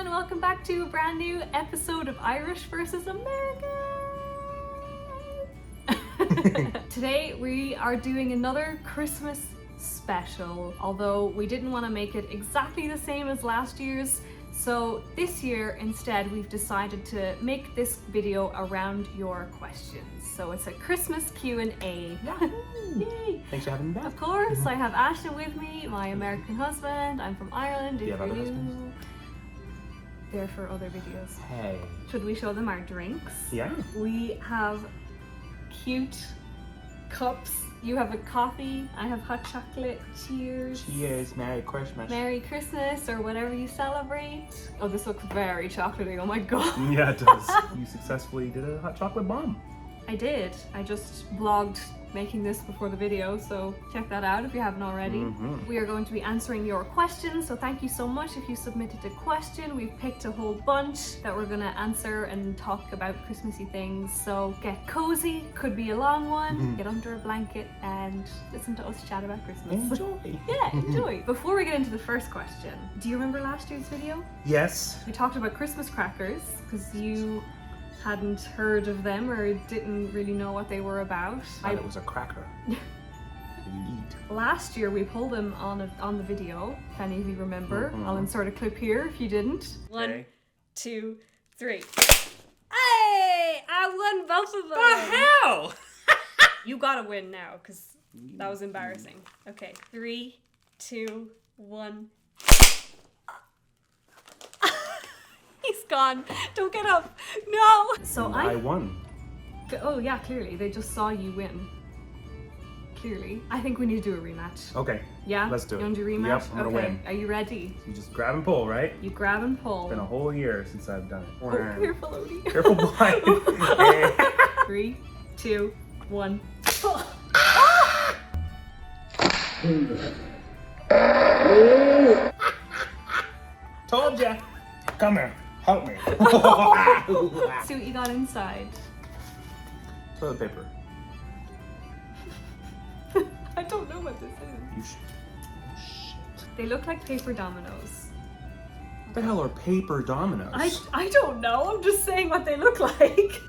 everyone, welcome back to a brand new episode of Irish versus American. Today we are doing another Christmas special, although we didn't want to make it exactly the same as last year's. So this year instead we've decided to make this video around your questions. So it's a Christmas Q&A. Yay! Thanks for having me back. Of course, I have Ashton with me, my American husband. I'm from Ireland. If you're new, there for other videos. Hey. Should we show them our drinks? Yeah. We have cute cups. You have a coffee, I have hot chocolate. Cheers. Cheers. Merry Christmas. Merry Christmas or whatever you celebrate. Oh, this looks very chocolatey. Oh my god. Yeah, it does. You successfully did a hot chocolate bomb. I did. I just vlogged making this before the video, so check that out if you haven't already. We are going to be answering your questions, so thank you so much if you submitted a question. We've picked a whole bunch that we're gonna answer and talk about Christmassy things, so get cozy, could be a long one, get under a blanket and listen to us chat about Christmas. Enjoy. Yeah, enjoy. Before we get into the first question, do you remember last year's video? Yes. We talked about Christmas crackers because you hadn't heard of them or didn't really know what they were about. I thought it was a cracker that you eat. Last year we pulled them on the video, if any of you remember. I'll insert a clip here if you didn't. Okay. 1, 2, 3. Hey! I won both of them! The hell? You gotta win now, because that was embarrassing. Okay, 3, 2, 1. He's gone. Don't get up. No! So I won. Oh yeah, clearly. They just saw you win. Clearly. I think we need to do a rematch. Okay. Yeah? Let's do it. You want to do a rematch? Yep, I'm gonna okay. win. Are you ready? You just grab and pull, right? You grab and pull. It's been a whole year since I've done it. Oh, careful, Odie. Careful, boy. 3, 2, 1. Told ya. Come here. Help me. See what you got inside. Toilet paper. I don't know what this is. You shit. They look like paper dominoes. What the hell are paper dominoes? I don't know. I'm just saying what they look like.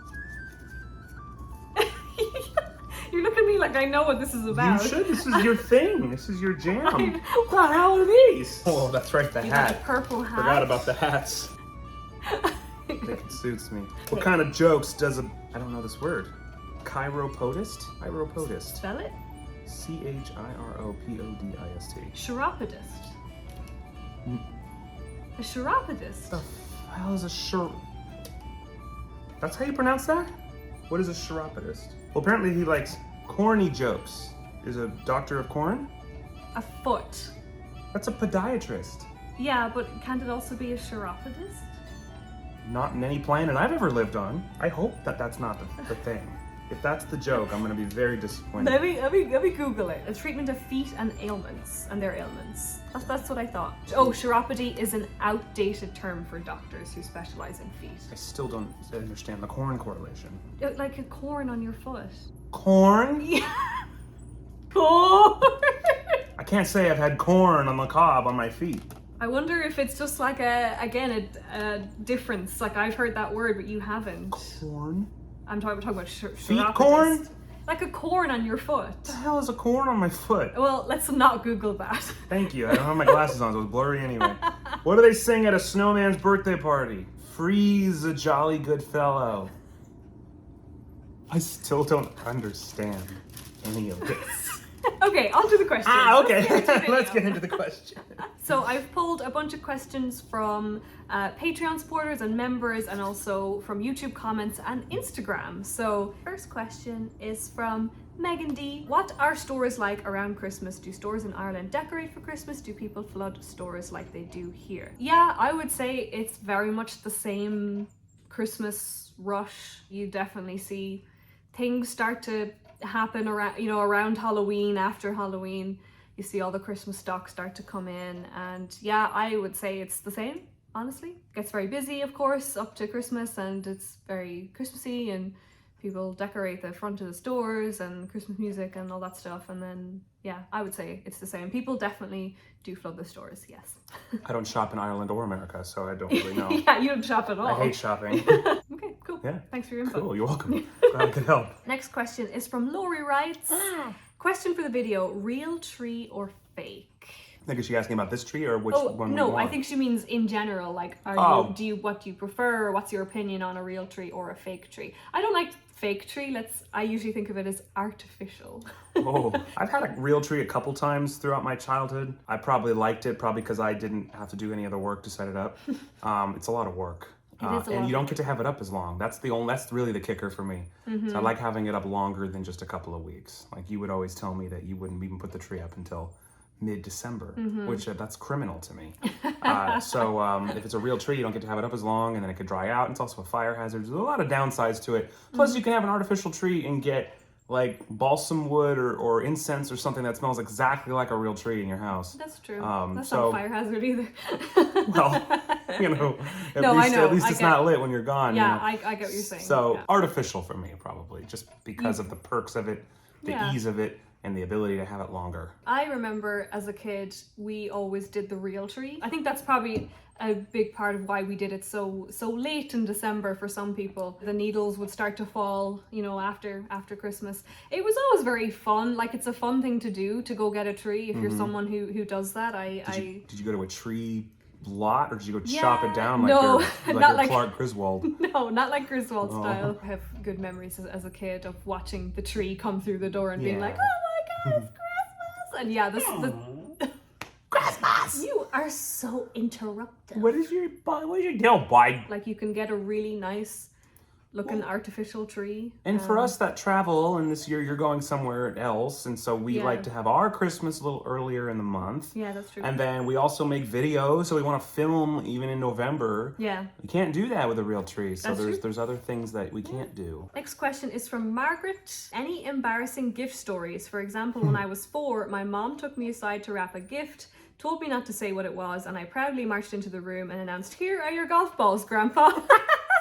You look at me like I know what this is about. You should. This is your thing. This is your jam. What the hell are these? Oh, that's right. The You hat. got a purple hat. Forgot about the hats. I think it suits me. What kind of jokes does a... I don't know this word. Chiropodist? Chiropodist. Spell it? Chiropodist. Chiropodist. A chiropodist. The hell is a That's how you pronounce that? What is a chiropodist? Well, apparently he likes corny jokes. Is a doctor of corn? A foot. That's a podiatrist. Yeah, but can't it also be a chiropodist? Not in any planet I've ever lived on. I hope that that's not the thing. If that's the joke, I'm gonna be very disappointed. Let me Google it. A treatment of feet and ailments and their ailments. That's what I thought. Oh, chiropody is an outdated term for doctors who specialize in feet. I still don't understand the corn correlation. Like a corn on your foot. Corn? Yeah. Corn. I can't say I've had corn on the cob on my feet. I wonder if it's just like a difference. Like I've heard that word, but you haven't. Corn? I'm talking about Feet chiropodist. corn? Like a corn on your foot. What the hell is a corn on my foot? Well, let's not Google that. Thank you. I don't have my glasses on, so it's blurry anyway. What do they sing at a snowman's birthday party? Freeze a jolly good fellow. I still don't understand any of this. Okay, on to the question. Okay. Let's get into the question. So I've pulled a bunch of questions from Patreon supporters and members, and also from YouTube comments and Instagram. So first question is from Megan D. What are stores like around Christmas? Do stores in Ireland decorate for Christmas? Do people flood stores like they do here? Yeah, I would say it's very much the same Christmas rush. You definitely see things start to happen around Halloween, after Halloween. You see all the Christmas stock start to come in, and yeah, I would say it's the same, honestly. It gets very busy, of course, up to Christmas, and it's very Christmassy and people decorate the front of the stores and Christmas music and all that stuff. And then, yeah, I would say it's the same. People definitely do flood the stores, yes. I don't shop in Ireland or America, so I don't really know. Yeah, you don't shop at all. I hate shopping. Okay, cool. Yeah. Thanks for your info. Cool, you're welcome. Glad I could help. Next question is from Lori writes, question for the video, real tree or fake? I think is she asking about this tree or which one? No, we want? I think she means in general. Like, what do you prefer? What's your opinion on a real tree or a fake tree? I don't like fake tree. I usually think of it as artificial. Oh, I've had a real tree a couple times throughout my childhood. I probably liked it, probably because I didn't have to do any other work to set it up. It's a lot of work. And you don't get to have it up as long. That's really the kicker for me. So I like having it up longer than just a couple of weeks. Like you would always tell me that you wouldn't even put the tree up until mid-December, which that's criminal to me. So if it's a real tree, you don't get to have it up as long, and then it could dry out. It's also a fire hazard. There's a lot of downsides to it. Plus, you can have an artificial tree and get like balsam wood or incense or something that smells exactly like a real tree in your house. That's true. That's not a fire hazard either. Well, you know, at least it's not lit when you're gone. Yeah, you know? I get what you're saying. So artificial for me, probably, just because of the perks of it, the ease of it, and the ability to have it longer. I remember as a kid, we always did the real tree. I think that's probably a big part of why we did it so late in December for some people. The needles would start to fall, you know, after Christmas. It was always very fun. Like, it's a fun thing to do, to go get a tree if you're someone who does that. Did you go to a tree lot, or did you go chop it down like Clark Griswold? No, not like Griswold style. I have good memories as a kid of watching the tree come through the door and being like, oh my god, it's Christmas! And yeah, Christmas! You are so interruptive. What is your deal, boy? Like, you can get a really nice looking artificial tree. And for us that travel, and this year you're going somewhere else, and so we like to have our Christmas a little earlier in the month. Yeah, that's true. And then we also make videos, so we want to film even in November. Yeah. We can't do that with a real tree, so That's there's other things that we can't do. Next question is from Margaret. Any embarrassing gift stories? For example, when I was 4, my mom took me aside to wrap a gift, told me not to say what it was, and I proudly marched into the room and announced, "Here are your golf balls, Grandpa."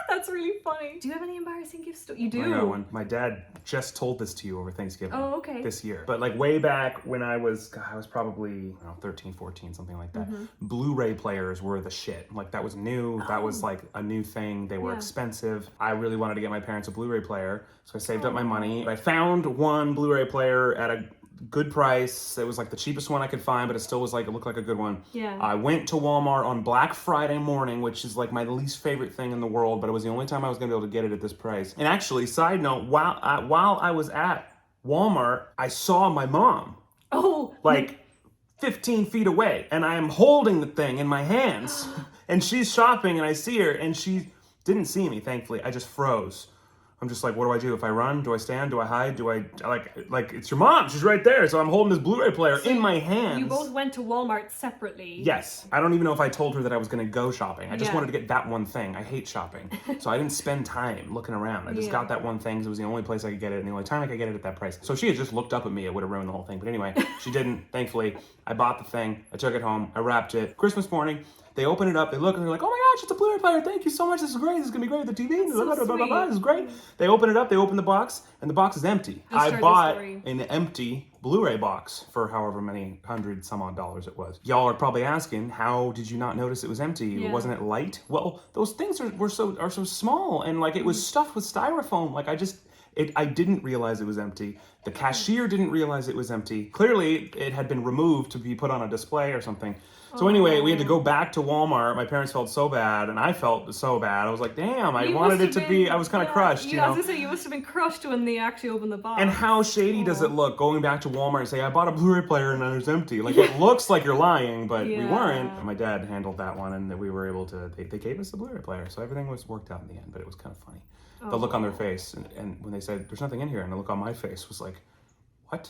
That's really funny. Do you have any embarrassing gift stories? You do? I got one. My dad just told this to you over Thanksgiving. Oh, okay. This year. But like way back when I was probably 13, 14, something like that. Blu-ray players were the shit. Like that was new. That was like a new thing. They were expensive. I really wanted to get my parents a Blu-ray player, so I saved up my money. I found one Blu-ray player at a good price. It was like the cheapest one I could find, but it still was like, it looked like a good one. Yeah. I went to Walmart on Black Friday morning, which is like my least favorite thing in the world, but it was the only time I was gonna be able to get it at this price. And actually, side note, while I was at Walmart, I saw my mom. Oh. Like 15 feet away, and I am holding the thing in my hands, and she's shopping, and I see her, and she didn't see me, thankfully. I just froze. I'm just like, what do I do? If I run, do I stand? Do I hide? Do I, like, it's your mom. She's right there. So I'm holding this Blu-ray player in my hands. You both went to Walmart separately. Yes. I don't even know if I told her that I was going to go shopping. I just wanted to get that one thing. I hate shopping. So I didn't spend time looking around. I just got that one thing because it was the only place I could get it and the only time I could get it at that price. So she had just looked up at me. It would have ruined the whole thing. But anyway, she didn't, thankfully. I bought the thing. I took it home. I wrapped it. Christmas morning. They open it up, they look, and they're like, oh my gosh, it's a Blu-ray player, thank you so much, this is great, this is gonna be great with the TV, this is great. They open it up, they open the box, and the box is empty. I bought an empty Blu-ray box for however many some odd dollars it was. Y'all are probably asking, how did you not notice it was empty? Wasn't it light? Well, those things are so small, and like it was stuffed with styrofoam. Like I didn't realize it was empty. The cashier didn't realize it was empty. Clearly, it had been removed to be put on a display or something. So anyway, we had to go back to Walmart. My parents felt so bad, and I felt so bad. I was like, damn, I wanted it to be, I was kind of crushed, you know? I was gonna say, you must have been crushed when they actually opened the box. And how shady does it look going back to Walmart and say, I bought a Blu-ray player and it's empty? Like, it looks like you're lying, but we weren't. And my dad handled that one, and we were able to, they gave us the Blu-ray player, so everything was worked out in the end, but it was kind of funny. The look on their face, and when they said, there's nothing in here, and the look on my face was like, what?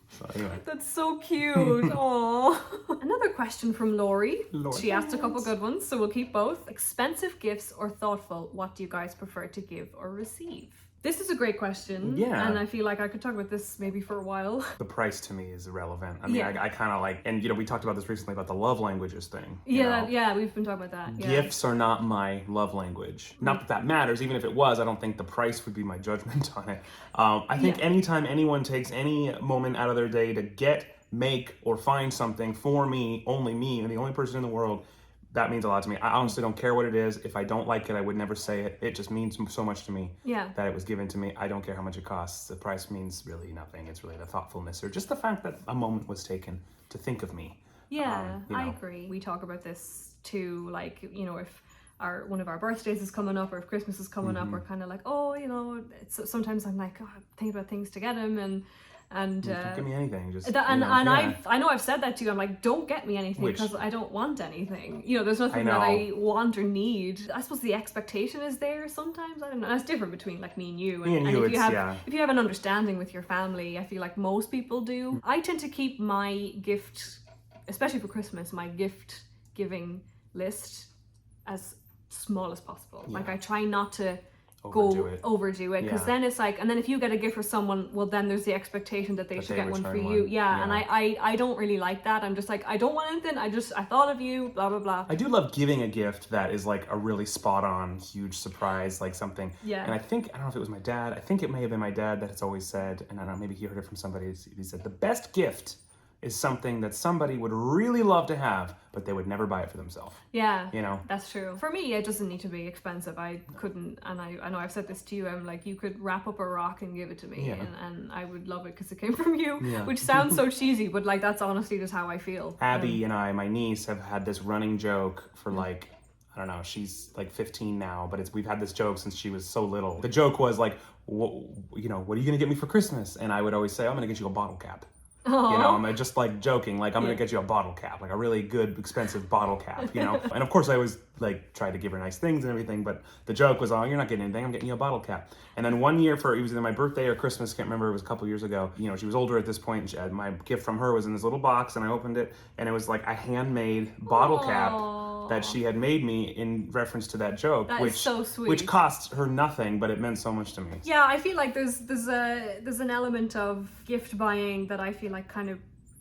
So anyway. That's so cute. Aww. Another question from Lori. She asked a couple good ones, so we'll keep both. Expensive gifts or thoughtful? What do you guys prefer to give or receive? This is a great question. Yeah. And I feel like I could talk about this maybe for a while. The price to me is irrelevant. I mean, Yeah. I kind of like, and we talked about this recently about the love languages thing. Yeah, we've been talking about that. Yeah. Gifts are not my love language. Not that that matters. Even if it was, I don't think the price would be my judgment on it. I think anytime anyone takes any moment out of their day to make, or find something for me, and the only person in the world, that means a lot to me. I honestly don't care what it is. If I don't like it, I would never say it. It just means so much to me that it was given to me. I don't care how much it costs. The price means really nothing. It's really the thoughtfulness or just the fact that a moment was taken to think of me. Yeah, I agree. We talk about this too, like, if one of our birthdays is coming up or if Christmas is coming up, we're kind of like, sometimes I'm like, I'm thinking about things to get him and don't give me anything. Just I know I've said that to you. I'm like, don't get me anything because I don't want anything. There's nothing that I want or need. I suppose the expectation is there sometimes. I don't know. That's different between like me and you. And if you have an understanding with your family, I feel like most people do. I tend to keep my gift, especially for Christmas, my gift giving list as small as possible. Like I try not to overdo it because then it's like, and then if you get a gift for someone, well then there's the expectation that they should get one for you. And I don't really like that. I'm just like, I don't want anything, I thought of you, blah blah blah. I do love giving a gift that is like a really spot on huge surprise, like something. And I don't know if it was my dad, I think it may have been my dad that has always said, and I don't know, maybe he heard it from somebody, he said the best gift is something that somebody would really love to have, but they would never buy it for themselves. Yeah, that's true. For me, it doesn't need to be expensive. I couldn't, and I know I've said this to you, I'm like, you could wrap up a rock and give it to me, and I would love it because it came from you, which sounds so cheesy, but like that's honestly just how I feel. Abby and my niece, have had this running joke for like, I don't know, she's like 15 now, but we've had this joke since she was so little. The joke was like, what are you gonna get me for Christmas? And I would always say, I'm gonna get you a bottle cap. I'm just like joking, like I'm gonna get you a bottle cap, like a really good, expensive bottle cap, And of course I was like, tried to give her nice things and everything, but the joke was, oh, you're not getting anything, I'm getting you a bottle cap. And then one year it was either my birthday or Christmas, can't remember, it was a couple years ago. She was older at this point, and my gift from her was in this little box, and I opened it, and it was like a handmade bottle cap that she had made me in reference to that joke, which is so sweet. Which cost her nothing, but it meant so much to me. Yeah, I feel like there's an element of gift buying that I feel like kind of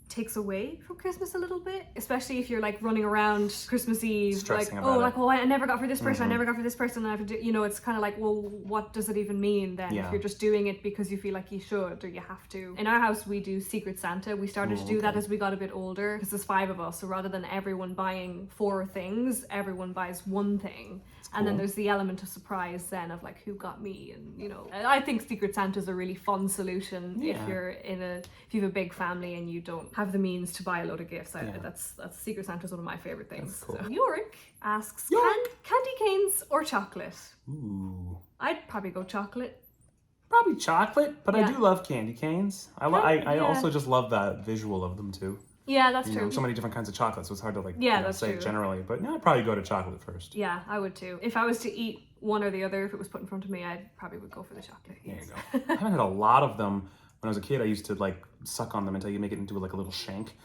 takes away from Christmas a little bit, especially if you're like running around Christmas Eve stressing like, about I never got for this person, I never got for this person, and I have to do, it's kind of like, well, what does it even mean then if you're just doing it because you feel like you should or you have to. In our house we do Secret Santa. We started to do that as we got a bit older because there's 5 of us, so rather than everyone buying 4 things, everyone buys one thing. And then there's the element of surprise then of like, who got me? And I think Secret Santa is a really fun solution if you have a big family and you don't have the means to buy a load of gifts. That's Secret Santa is one of my favorite things. Cool. So, Yorick asks, candy canes or chocolate? Ooh. I'd probably go chocolate. Probably chocolate, but I do love candy canes. I also just love the visual of them too. Yeah, that's true. So many different kinds of chocolate, so it's hard to say true. generally. But I'd probably go to chocolate first. Yeah, I would too. If I was to eat one or the other, if it was put in front of me, I probably would go for the chocolate. There you go. I haven't had a lot of them. When I was a kid, I used to like suck on them until you make it into like a little shank,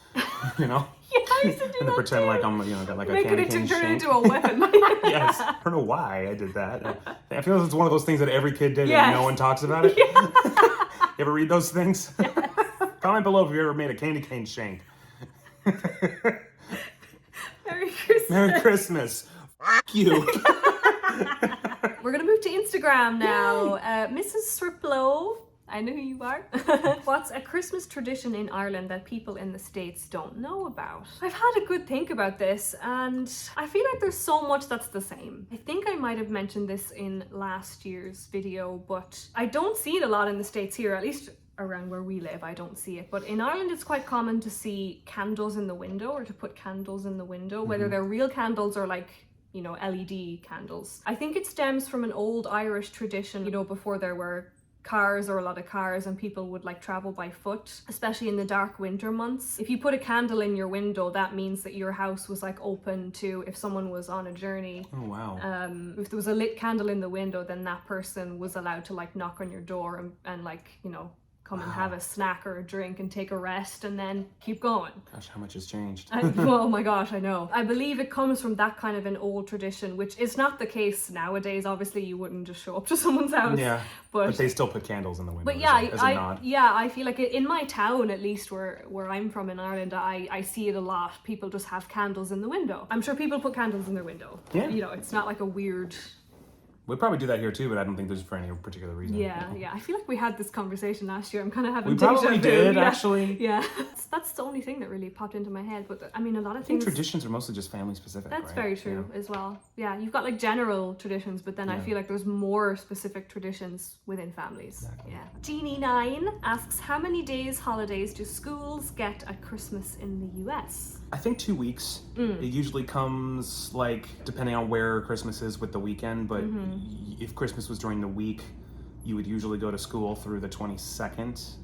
Yeah, I used to do and then pretend like I'm, got like a candy cane turn it shank. into a weapon. Yes, I don't know why I did that. I feel like it's one of those things that every kid did and no one talks about it. Yeah. You ever read those things? Yes. Comment below if you ever made a candy cane shank. Merry Christmas. Merry Christmas. F*** you. We're gonna move to Instagram now. Mrs. Sriplow, I know who you are. What's a Christmas tradition in Ireland that people in the States don't know about? I've had a good think about this, and I feel like there's so much that's the same. I think I might have mentioned this in last year's video, but I don't see it a lot in the States here, at least around where we live. I don't see it, but in Ireland it's quite common to see candles in the window, or to put candles in the window, whether they're real candles or like LED candles. I think it stems from an old Irish tradition, before there were cars or a lot of cars and people would like travel by foot, especially in the dark winter months. If you put a candle in your window, that means that your house was like open to if someone was on a journey. Oh wow. If there was a lit candle in the window, then that person was allowed to like knock on your door and like come and have a snack or a drink and take a rest and then keep going. Gosh, how much has changed? Oh my gosh, I know. I believe it comes from that kind of an old tradition, which is not the case nowadays. Obviously, you wouldn't just show up to someone's house. Yeah, but they still put candles in the window. But yeah, as a nod. I feel like in my town, at least where I'm from in Ireland, I see it a lot. People just have candles in the window. I'm sure people put candles in their window. Yeah. You know, it's not like a weird... We probably do that here too, but I don't think there's for any particular reason. Yeah. I feel like we had this conversation last year. I'm kind of having We probably deja vu. did, actually. Yeah. That's the only thing that really popped into my head. But I mean, a lot of I think things... traditions are mostly just family specific, That's right? very true as well. Yeah, you've got like general traditions, but then I feel like there's more specific traditions within families. Exactly. Yeah. Jeannie9 asks, how many days holidays do schools get at Christmas in the US? I think 2 weeks. It usually comes like depending on where Christmas is with the weekend, but if Christmas was during the week, you would usually go to school through the 22nd,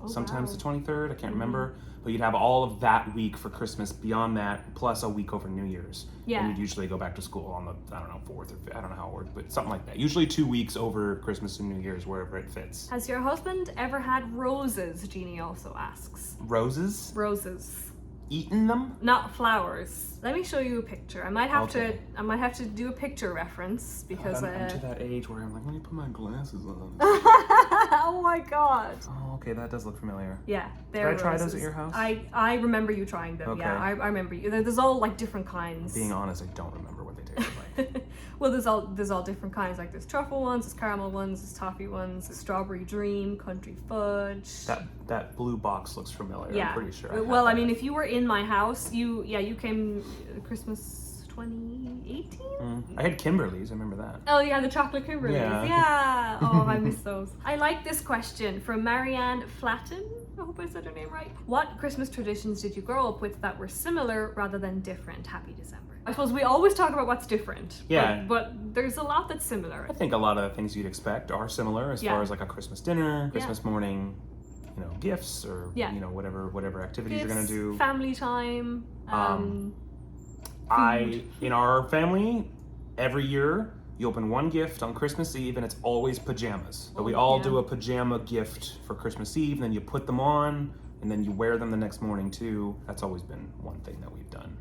sometimes the 23rd, I can't remember, but you'd have all of that week for Christmas beyond that, plus a week over New Year's. Yeah. And you'd usually go back to school on the, 4th or 5th, I don't know how it works, but something like that. Usually 2 weeks over Christmas and New Year's, wherever it fits. Has your husband ever had roses? Jeannie also asks. Roses? Roses. Eaten them? Not flowers. Let me show you a picture. I might have Okay. to do a picture reference because I'm to that age where I'm like, let me put my glasses on. oh my god. Oh, okay, that does look familiar. Yeah, Did they're I try those roses. at your house? I remember you trying them. Okay. Yeah, I remember you. There's all like different kinds. Being honest, I don't remember what they tasted like. Well, there's all different kinds. Like there's truffle ones, there's caramel ones, there's toffee ones, there's strawberry dream, country fudge. That blue box looks familiar. Yeah. I'm pretty sure. Well, I mean, if you were in my house, you came Christmas 2018. I had Kimberly's. I remember that. Oh yeah, the chocolate Kimberleys. Yeah. Yeah. Oh, I miss those. I like this question from Marianne Flatten. I hope I said her name right. What Christmas traditions did you grow up with that were similar rather than different? Happy December. I suppose we always talk about what's different. Yeah. But there's a lot that's similar. I think a lot of the things you'd expect are similar as far as like a Christmas dinner, Christmas morning, gifts or whatever activities you're gonna do. Family time. In our family, every year you open one gift on Christmas Eve and it's always pajamas. So we all do a pajama gift for Christmas Eve, and then you put them on and then you wear them the next morning too. That's always been one thing that we've done.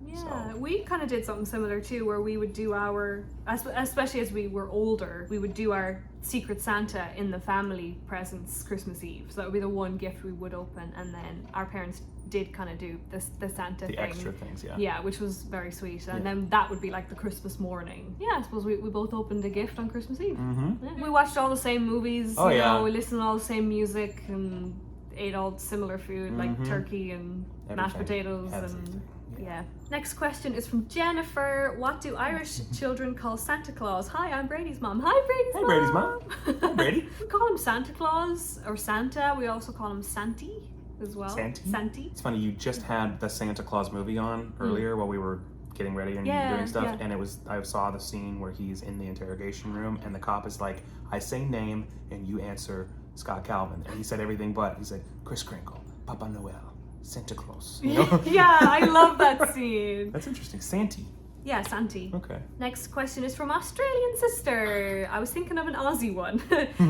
Yeah, we kind of did something similar too, where we would do our, especially as we were older, we would do our Secret Santa in the family presents Christmas Eve. So that would be the one gift we would open, and then our parents did kind of do the Santa thing. The extra things, yeah. Yeah, which was very sweet. And then that would be like the Christmas morning. Yeah, I suppose we both opened a gift on Christmas Eve. Yeah. We watched all the same movies, Oh, you yeah. know, we listened to all the same music and ate all similar food, like turkey and mashed potatoes and... Yeah. Next question is from Jennifer. What do Irish children call Santa Claus? Hi, I'm Brady's mom. Hi, Brady's mom. Hey, Brady's mom. Hi, Brady. We call him Santa Claus or Santa. We also call him Santy as well. Santy? It's funny, you just had the Santa Claus movie on earlier while we were getting ready and doing stuff, and I saw the scene where he's in the interrogation room and the cop is like, I say name and you answer Scott Calvin, and he said everything but. He said Kris Kringle, Papa Noel, Santa Claus. You know? Yeah, I love that scene. That's interesting. Santy. Yeah, Santy. Okay. Next question is from Australian sister. I was thinking of an Aussie one.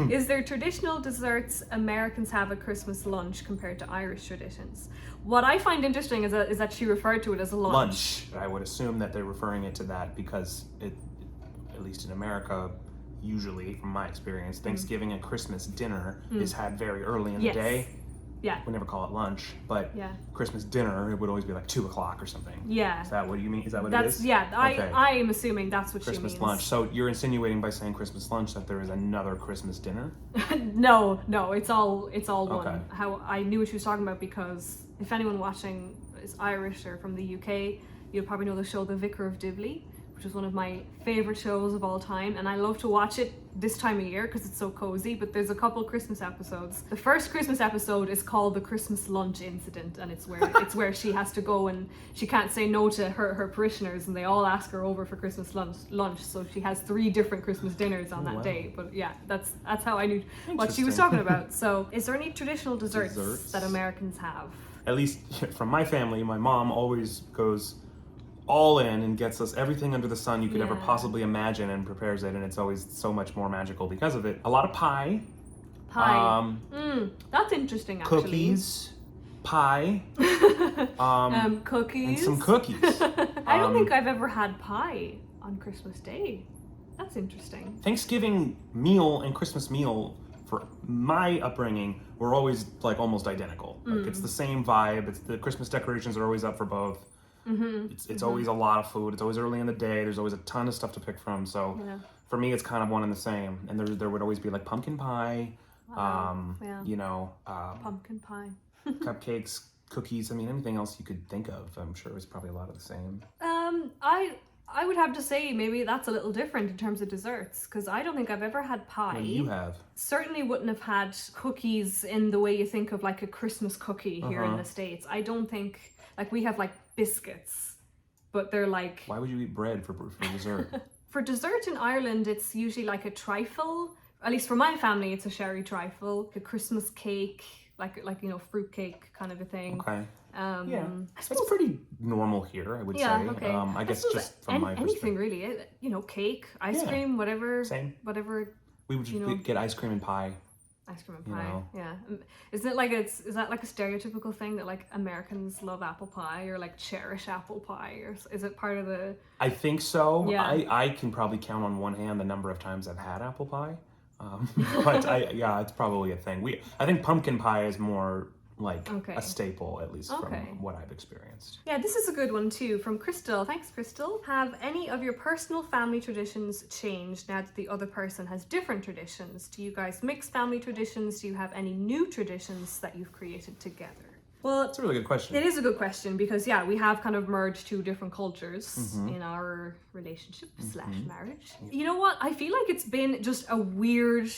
Is there traditional desserts Americans have at Christmas lunch compared to Irish traditions? What I find interesting is that she referred to it as a lunch. I would assume that they're referring it to that because at least in America, usually from my experience, Thanksgiving and Christmas dinner is had very early in the day. Yeah. We never call it lunch, but Christmas dinner, it would always be like 2 o'clock or something. Yeah. Is that what you mean? Is that what it is? Yeah, Okay. I am assuming that's what Christmas she means. lunch. So you're insinuating by saying Christmas lunch that there is another Christmas dinner? No, it's all one. Okay. How I knew what she was talking about because if anyone watching is Irish or from the UK, you'll probably know the show The Vicar of Dibley, which is one of my favorite shows of all time, and I love to watch it this time of year because it's so cozy. But there's a couple Christmas episodes. The first Christmas episode is called The Christmas Lunch Incident, and it's where she has to go and she can't say no to her parishioners, and they all ask her over for Christmas lunch. So she has 3 different Christmas dinners on that day. But yeah, that's how I knew what she was talking about. So is there any traditional desserts that Americans have? At least from my family, my mom always goes all in and gets us everything under the sun you could ever possibly imagine and prepares it, and it's always so much more magical because of it. A lot of pie. Pie. That's interesting, actually. Cookies, pie, cookies. and some cookies. I don't think I've ever had pie on Christmas Day. That's interesting. Thanksgiving meal and Christmas meal for my upbringing were always like almost identical. Like it's the same vibe. It's the Christmas decorations are always up for both. It's always a lot of food. It's always early in the day. There's always a ton of stuff to pick from. So for me, it's kind of one and the same. And there would always be like pumpkin pie, pumpkin pie, cupcakes, cookies. I mean, anything else you could think of. I'm sure it's probably a lot of the same. I would have to say maybe that's a little different in terms of desserts, because I don't think I've ever had pie. Well, you have. Certainly wouldn't have had cookies in the way you think of like a Christmas cookie here in the States. I don't think, like we have like biscuits, but they're like... Why would you eat bread for dessert? For dessert in Ireland, it's usually like a trifle. At least for my family, it's a sherry trifle, a Christmas cake, like fruit cake kind of a thing. Okay. It's pretty normal here, I would say. Okay. I guess just from my perspective. Anything really, cake, ice cream, whatever. Same. Whatever. We would we'd get ice cream and pie. Ice cream and pie, yeah. Isn't it like is that like a stereotypical thing that like Americans love apple pie or like cherish apple pie, or is it part of the... I think so. Yeah. I can probably count on one hand the number of times I've had apple pie. But it's probably a thing. I think pumpkin pie is more like a staple, at least from what I've experienced. Yeah, this is a good one too, from Crystal. Thanks, Crystal. Have any of your personal family traditions changed now that the other person has different traditions? Do you guys mix family traditions? Do you have any new traditions that you've created together? Well, it's a really good question. It is a good question because we have kind of merged two different cultures in our relationship / marriage. You know what? I feel like it's been just a weird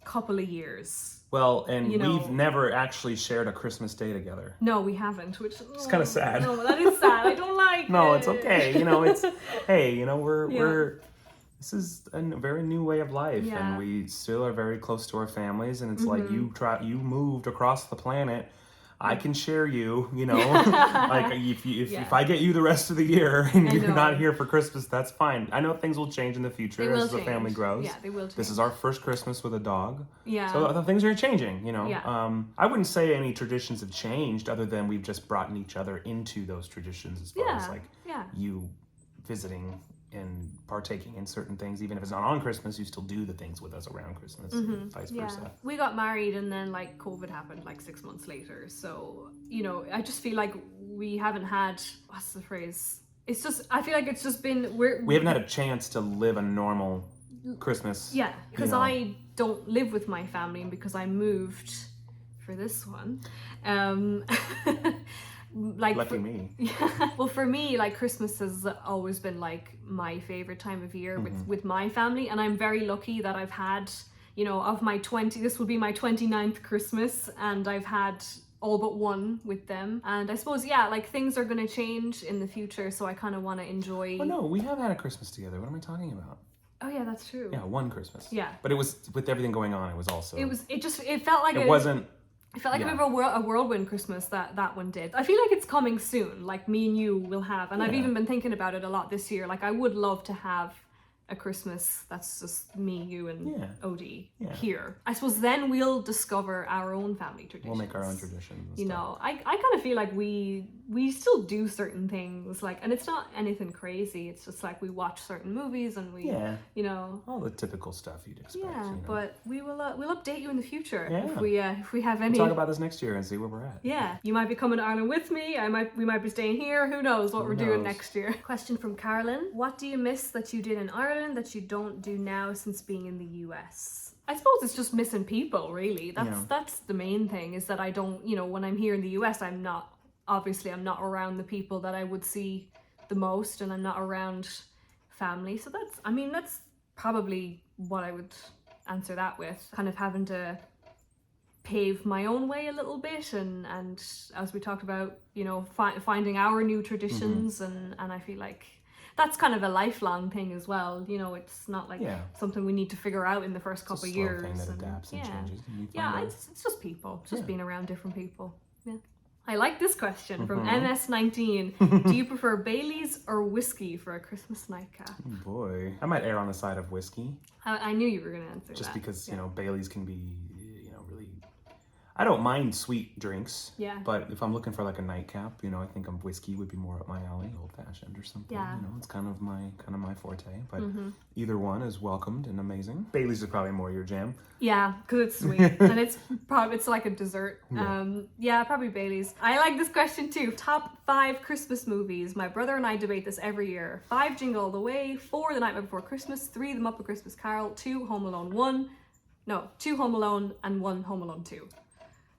couple of years. Well, and we've never actually shared a Christmas day together. No, we haven't, which is kind of sad. No, that is sad. I don't like it. No, it's okay. It's we're this is a very new way of life, and we still are very close to our families, and it's like you moved across the planet. I can share you, like if I get you the rest of the year and you're not here for Christmas, that's fine. I know things will change in the future as the family grows. Yeah, they will change. This is our first Christmas with a dog. Yeah. So the things are changing, Yeah. I wouldn't say any traditions have changed other than we've just brought each other into those traditions as far as like you visiting and partaking in certain things. Even if it's not on Christmas, you still do the things with us around Christmas and vice versa. We got married and then like COVID happened like 6 months later. So, I just feel like we haven't had, what's the phrase? It's just, I feel like it's just been, we haven't had a chance to live a normal Christmas. Yeah, because I don't live with my family and because I moved for this one. Lucky me. Yeah. Well, for me, like Christmas has always been like my favorite time of year with my family, and I'm very lucky that I've had, of my 20, this will be my 29th Christmas, and I've had all but one with them. And I suppose, like things are going to change in the future, so I kind of want to enjoy... Oh no, we have had a Christmas together. What am I talking about? Oh yeah, that's true. Yeah, one Christmas. Yeah. But it was, with everything going on, it was also... It felt like it wasn't... I felt like a bit of a whirlwind Christmas that one did. I feel like it's coming soon, like me and you will have, and I've even been thinking about it a lot this year. Like I would love to have a Christmas that's just me, you, and Odie here. I suppose then we'll discover our own family traditions. We'll make our own traditions. I kind of feel like we still do certain things, like, and it's not anything crazy. It's just like we watch certain movies and we, all the typical stuff you'd expect. Yeah, but we will we'll update you in the future if we have any. We'll talk about this next year and see where we're at. Yeah, you might be coming to Ireland with me. We might be staying here. Who knows what we're doing next year? Question from Carolyn: what do you miss that you did in Ireland that you don't do now since being in the US? I suppose it's just missing people, really. That's the main thing, is that I don't, when I'm here in the US, I'm not around the people that I would see the most, and I'm not around family. So that's probably what I would answer that with, kind of having to pave my own way a little bit, and as we talked about, finding our new traditions, and I feel like that's kind of a lifelong thing as well. It's not like something we need to figure out in the first couple of years. It's a slow thing that adapts and changes. It's just people, just being around different people. Yeah. I like this question from MS19. Do you prefer Baileys or whiskey for a Christmas nightcap? Oh boy, I might err on the side of whiskey. I knew you were going to answer that. Just because, Baileys can be I don't mind sweet drinks. Yeah. But if I'm looking for like a nightcap, I think whiskey would be more up my alley, old fashioned or something. Yeah. It's kind of my forte. But either one is welcomed and amazing. Bailey's is probably more your jam. Yeah, because it's sweet and it's like a dessert. Yeah, probably Bailey's. I like this question too. Top 5 Christmas movies. My brother and I debate this every year. 5 Jingle All the Way, 4 The Nightmare Before Christmas, 3 The Muppet Christmas Carol, 2 Home Alone 1. No, 2 Home Alone and 1 Home Alone 2.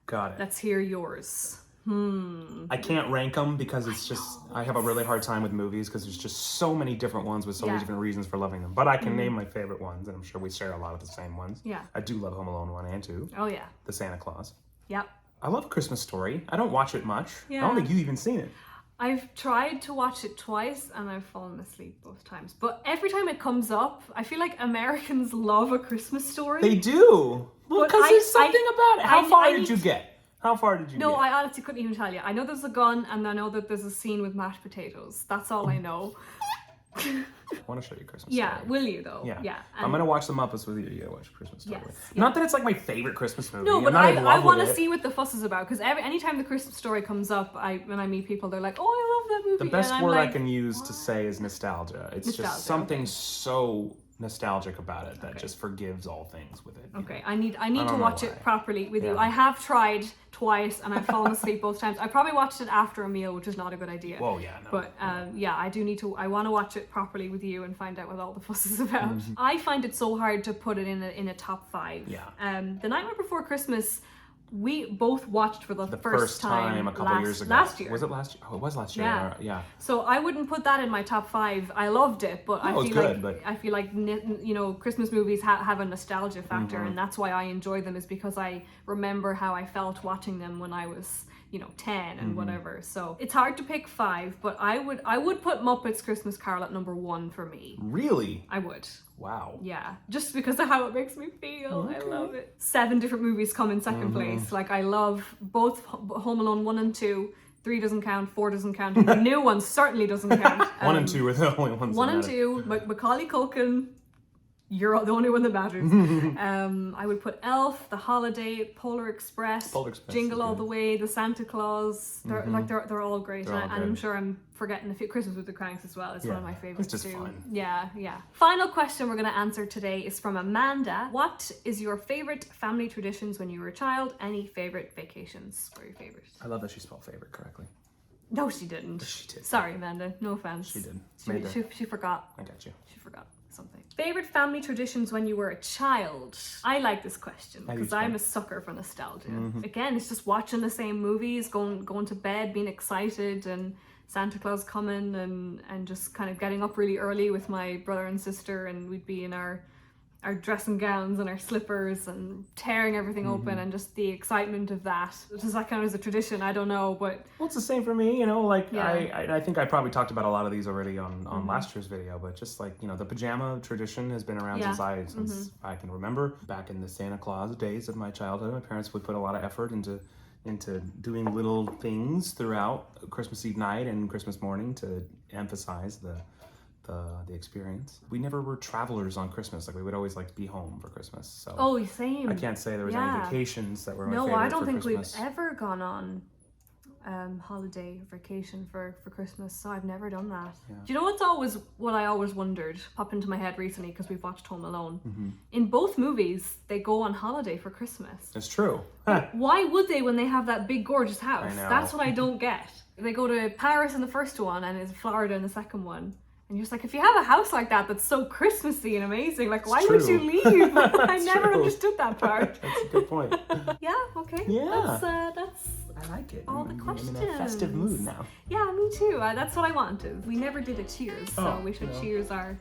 Got it. Let's hear yours. I can't rank them because it's just, I have a really hard time with movies because there's just so many different ones with so many different reasons for loving them. But I can name my favorite ones, and I'm sure we share a lot of the same ones. Yeah. I do love Home Alone 1 and 2. Oh yeah. The Santa Claus. Yep. I love A Christmas Story. I don't watch it much. Yeah. I don't think you've even seen it. I've tried to watch it twice and I've fallen asleep both times. But every time it comes up, I feel like Americans love A Christmas Story. They do. Well, But because there's something about it. How far I did need you get? How far did you No, get? I honestly couldn't even tell you. I know there's a gun and I know that there's a scene with mashed potatoes. That's all I know. I want to show you Christmas Yeah, Story. will you though? Yeah. Yeah. I'm going to watch the Muppets with you. You gotta watch Christmas Story. Yes, Not that it's like my favorite Christmas movie. No, but I'm not in I love want with to it. see what the fuss is about because anytime the Christmas Story comes up, when I meet people, they're like, "Oh, I love that movie." The best and I'm word like, I can use to say is nostalgia. It's Nostalgia, just something okay. so nostalgic about it that just forgives all things with it. Okay, I need to know watch why. it properly with you. Yeah. I have tried twice and I've fallen asleep both times. I probably watched it after a meal, which is not a good idea. Whoa, yeah, no. But yeah, I want to watch it properly with you and find out what all the fuss is about. I find it so hard to put it in a top 5. Yeah. The Nightmare Before Christmas, we both watched for the first time a couple years ago. Last year. Was it last year? Oh, it was last year. Yeah. Yeah. So I wouldn't put that in my top 5. I loved it, but No, it was good, but- I feel like Christmas movies have a nostalgia factor, and that's why I enjoy them. Is because I remember how I felt watching them when I was 10 and whatever. So it's hard to pick 5, but I would put Muppets Christmas Carol at number 1 for me. Really? I would. Wow. Yeah, just because of how it makes me feel. I love it. 7 different movies come in second place. Like I love both Home Alone 1 and 2. 3 doesn't count, 4 doesn't count, and the new one certainly doesn't count. 1 and 2 are the only ones. 1 that and matter. 2, Macaulay Culkin, you're the only one that matters. I would put Elf, The Holiday, Polar Express, Jingle All the Way, The Santa Claus. They're all great, They're all and good. I'm sure I'm forgetting a few. Christmas with the Cranks as well. It's one of my favorites it's just too. fun. Yeah. Final question we're going to answer today is from Amanda. What is your favorite family traditions when you were a child? Any favorite vacations? What are your favorites? I love that she spelled favorite correctly. No, she didn't. She did. Sorry, Amanda. No offense. She did. She forgot. I got you. She forgot something. Favorite family traditions when you were a child? I like this question because I'm a sucker for nostalgia. Again, it's just watching the same movies, going to bed, being excited, and Santa Claus coming, and just kind of getting up really early with my brother and sister, and we'd be in our dressing gowns and our slippers and tearing everything open, and just the excitement of that. Does that count as a tradition? I don't know, but Well, it's the same for me, I think I probably talked about a lot of these already on last year's video, but just like, the pajama tradition has been around since I can remember. Back in the Santa Claus days of my childhood, my parents would put a lot of effort into doing little things throughout Christmas Eve night and Christmas morning to emphasize the experience. We never were travelers on Christmas. Like we would always be home for Christmas. So same. I can't say there was any vacations that were my favorite. No, I don't think Christmas. we've ever gone on holiday vacation for Christmas, so I've never done that. Yeah. Do you know what I always wondered popped into my head recently because we've watched Home Alone. In both movies, they go on holiday for Christmas. It's true. Why would they when they have that big gorgeous house? I know. That's what I don't get. They go to Paris in the first one and it's Florida in the second one. And you're just like, if you have a house like that that's so Christmassy and amazing, why would you leave? I never understood that part. That's a good point. Yeah, okay. Yeah. That's I like it. all the I'm questions. in a festive mood now. Yeah, me too. That's what I wanted. We never did a cheers, so we should no. cheers our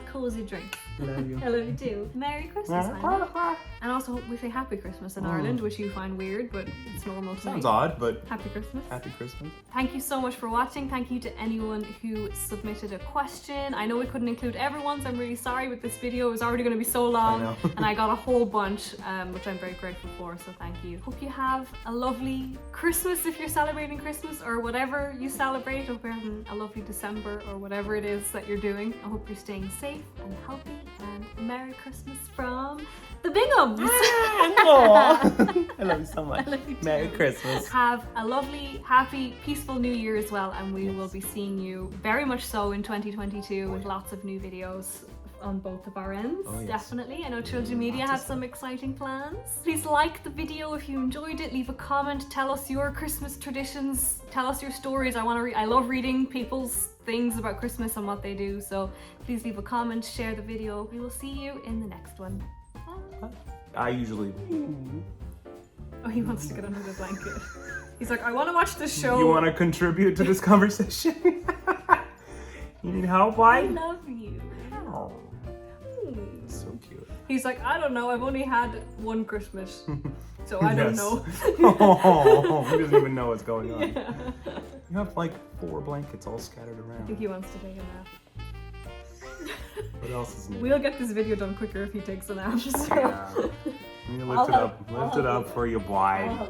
cozy drink. Love you. I love you too. Merry Christmas, man. And also, we say Happy Christmas in Ireland, which you find weird, but it's normal to say. Sounds odd, but Happy Christmas. Happy Christmas. Thank you so much for watching. Thank you to anyone who submitted a question. I know we couldn't include everyone's. I'm really sorry, but this video was already going to be so long. I know. And I got a whole bunch, which I'm very grateful for, so thank you. Hope you have a lovely Christmas if you're celebrating Christmas, or whatever you celebrate. Hope you're having a lovely December, or whatever it is that you're doing. I hope you're staying safe and healthy, and Merry Christmas from the Binghams. Aw. I love you so much. I love you too. Merry Christmas. Have a lovely, happy, peaceful new year as well, and we will be seeing you very much so in 2022 with lots of new videos on both of our ends. Oh, yes. Definitely. I know Children Media have some exciting plans. Please like the video if you enjoyed it, leave a comment, tell us your Christmas traditions, tell us your stories. I love reading people's things about Christmas and what they do, so please leave a comment, share the video. We will see you in the next one. Bye. I usually... Oh, he wants to get under the blanket. He's like, I want to watch the show. You want to contribute to this conversation? You need help? I love you. Oh, so cute. He's like, I don't know, I've only had one Christmas, so I don't Yes. know. Oh, he doesn't even know what's going on. Yeah. You have like 4 blankets all scattered I around. think he wants to take a nap. What else is new? We'll get this video done quicker if he takes a nap. So. Yeah. I'm gonna lift it up for you, boy.